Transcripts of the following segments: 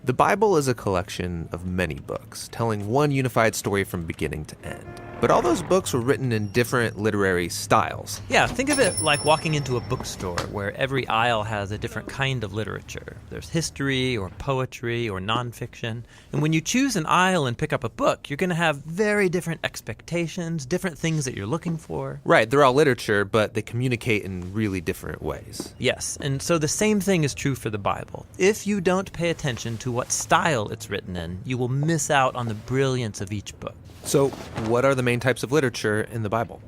The Bible is a collection of many books, telling one unified story from beginning to end. But all those books were written in different literary styles. Yeah, think of it like walking into a bookstore where every aisle has a different kind of literature. There's history or poetry or nonfiction. And when you choose an aisle and pick up a book, you're going to have very different expectations, different things that you're looking for. Right, they're all literature, but they communicate in really different ways. Yes, and so the same thing is true for the Bible. If you don't pay attention to what style it's written in, you will miss out on the brilliance of each book. So, what are the main types of literature in the Bible?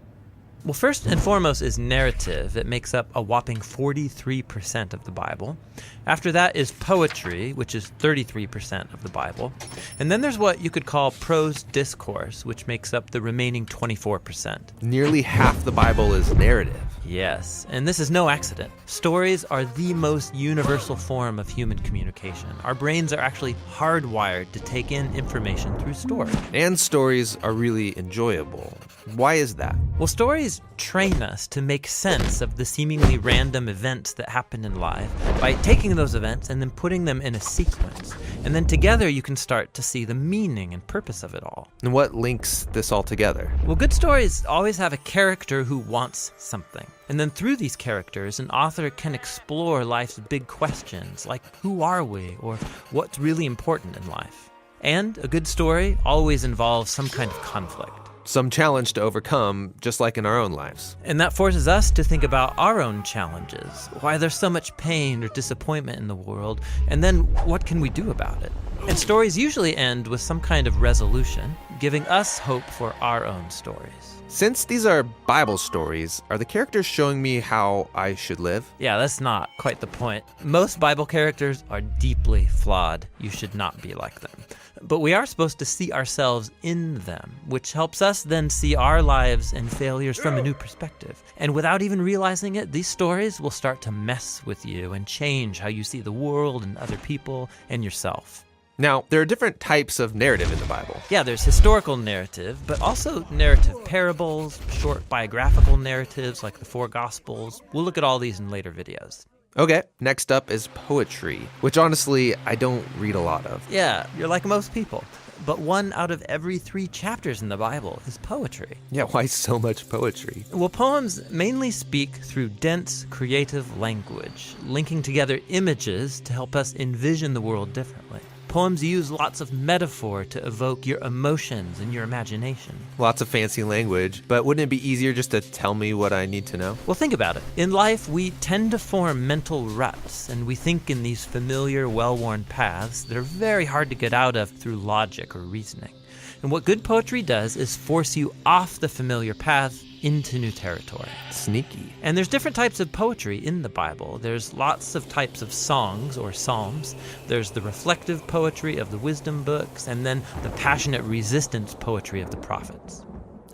Well, first and foremost is narrative. It makes up a whopping 43% of the Bible. After that is poetry, which is 33% of the Bible. And then there's what you could call prose discourse, which makes up the remaining 24%. Nearly half the Bible is narrative. Yes, and this is no accident. Stories are the most universal form of human communication. Our brains are actually hardwired to take in information through story. And stories are really enjoyable. Why is that? Well, stories train us to make sense of the seemingly random events that happen in life by taking those events and then putting them in a sequence. And then together you can start to see the meaning and purpose of it all. And what links this all together? Well, good stories always have a character who wants something. And then through these characters, an author can explore life's big questions, like who are we, or what's really important in life. And a good story always involves some kind of conflict. Some challenge to overcome, just like in our own lives. And that forces us to think about our own challenges, why there's so much pain or disappointment in the world, and then what can we do about it? And stories usually end with some kind of resolution, giving us hope for our own stories. Since these are Bible stories, are the characters showing me how I should live? Yeah, that's not quite the point. Most Bible characters are deeply flawed. You should not be like them. But we are supposed to see ourselves in them, which helps us then see our lives and failures from a new perspective. And without even realizing it, these stories will start to mess with you and change how you see the world and other people and yourself. Now, there are different types of narrative in the Bible. Yeah, there's historical narrative, but also narrative parables, short biographical narratives like the four Gospels. We'll look at all these in later videos. Okay, next up is poetry, which honestly, I don't read a lot of. Yeah, you're like most people. But 1 out of every 3 chapters in the Bible is poetry. Yeah, why so much poetry? Well, poems mainly speak through dense, creative language, linking together images to help us envision the world differently. Poems use lots of metaphor to evoke your emotions and your imagination. Lots of fancy language, but wouldn't it be easier just to tell me what I need to know? Well, think about it. In life, we tend to form mental ruts, and we think in these familiar, well-worn paths that are very hard to get out of through logic or reasoning. And what good poetry does is force you off the familiar path into new territory. Sneaky. And there's different types of poetry in the Bible. There's lots of types of songs or psalms. There's the reflective poetry of the wisdom books, and then the passionate resistance poetry of the prophets.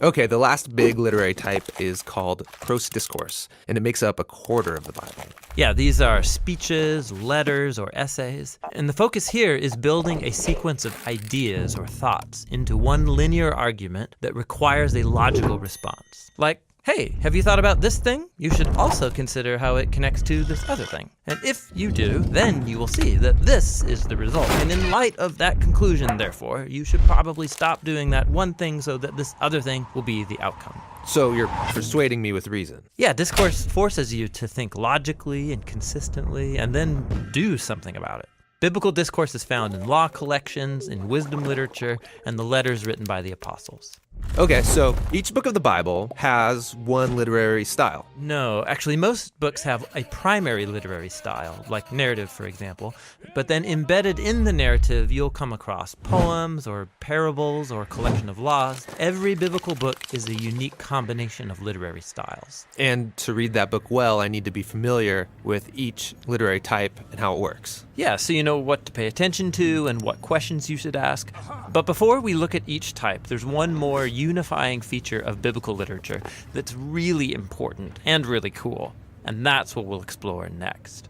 Okay, the last big literary type is called prose discourse, and it makes up 1/4 of the Bible. Yeah, these are speeches, letters, or essays. And the focus here is building a sequence of ideas or thoughts into one linear argument that requires a logical response. Like, hey, have you thought about this thing? You should also consider how it connects to this other thing. And if you do, then you will see that this is the result. And in light of that conclusion, therefore, you should probably stop doing that one thing so that this other thing will be the outcome. So you're persuading me with reason. Yeah, discourse forces you to think logically and consistently and then do something about it. Biblical discourse is found in law collections, in wisdom literature, and the letters written by the apostles. Okay, so each book of the Bible has one literary style. No, actually most books have a primary literary style, like narrative, for example. But then embedded in the narrative, you'll come across poems or parables or a collection of laws. Every biblical book is a unique combination of literary styles. And to read that book well, I need to be familiar with each literary type and how it works. Yeah, so you know what to pay attention to and what questions you should ask. But before we look at each type, there's one more unifying feature of biblical literature that's really important and really cool. And that's what we'll explore next.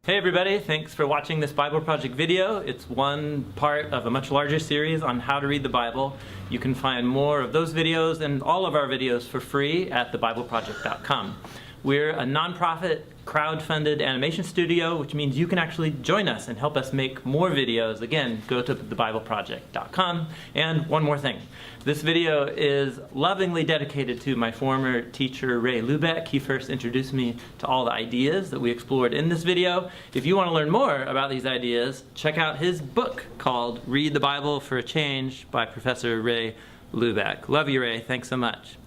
Hey everybody, thanks for watching this Bible Project video. It's one part of a much larger series on how to read the Bible. You can find more of those videos and all of our videos for free at thebibleproject.com. We're a nonprofit, crowd-funded animation studio, which means you can actually join us and help us make more videos. Again, go to thebibleproject.com. And one more thing. This video is lovingly dedicated to my former teacher, Ray Lubeck. He first introduced me to all the ideas that we explored in this video. If you want to learn more about these ideas, check out his book called Read the Bible for a Change by Professor Ray Lubeck. Love you, Ray. Thanks so much.